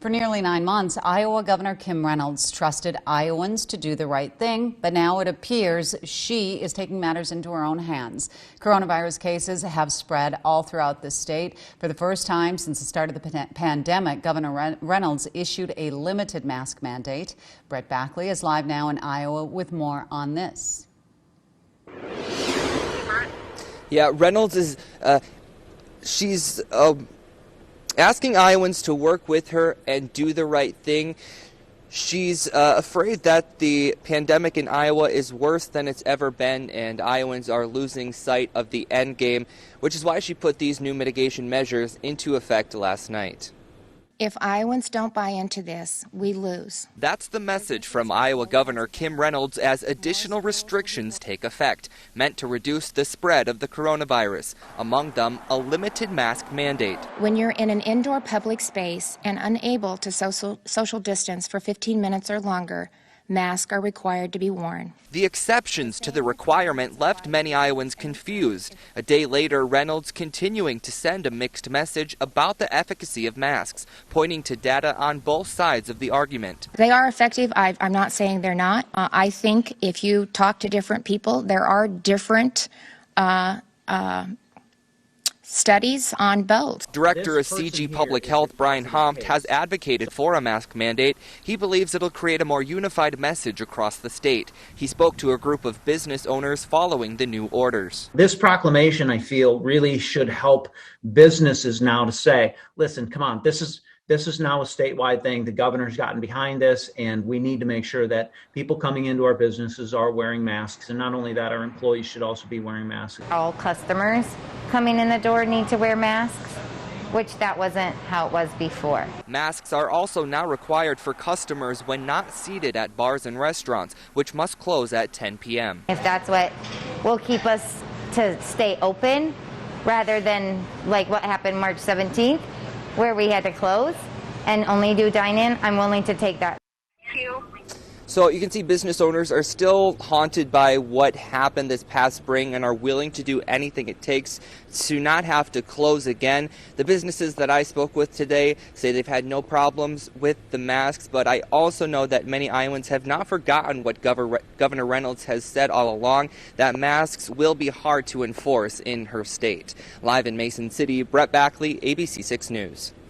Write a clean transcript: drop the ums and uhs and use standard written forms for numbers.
For nearly 9 months, Iowa Governor Kim Reynolds trusted Iowans to do the right thing, but now it appears she is taking matters into her own hands. Coronavirus cases have spread all throughout the state. For the first time since the start of the pandemic, Governor Reynolds issued a limited mask mandate. Brett Backley is live now in Iowa with more on this. Yeah, Reynolds is she's asking Iowans to work with her and do the right thing. She's afraid that the pandemic in Iowa is worse than it's ever been, and Iowans are losing sight of the end game, which is why she put these new mitigation measures into effect last night. If Iowans don't buy into this, we lose. That's the message from Iowa Governor Kim Reynolds as additional restrictions take effect, meant to reduce the spread of the coronavirus. Among them, a limited mask mandate. When you're in an indoor public space and unable to social distance for 15 minutes or longer, masks are required to be worn. The exceptions to the requirement left many Iowans confused. A day later, Reynolds continuing to send a mixed message about the efficacy of masks, pointing to data on both sides of the argument. They are effective. I'm not saying they're not. I think if you talk to different people, there are different studies on both. Director of CG Public Health Brian Hompt has advocated for a mask mandate. He believes it'll create a more unified message across the state. He spoke to a group of business owners following the new orders. This proclamation, I feel, really should help businesses now to say, listen, come on, this is now a statewide thing. The governor's gotten behind this, and we need to make sure that people coming into our businesses are wearing masks. And not only that, our employees should also be wearing masks. All customers coming in the door need to wear masks, which that wasn't how it was before. Masks are also now required for customers when not seated at bars and restaurants, which must close at 10 p.m. If that's what will keep us to stay open, rather than like what happened March 17th, where we had to close and only do dine-in, I'm willing to take that. So you can see business owners are still haunted by what happened this past spring and are willing to do anything it takes to not have to close again. The businesses that I spoke with today say they've had no problems with the masks, but I also know that many Iowans have not forgotten what Governor Reynolds has said all along, that masks will be hard to enforce in her state. Live in Mason City, Brett Backley, ABC 6 News.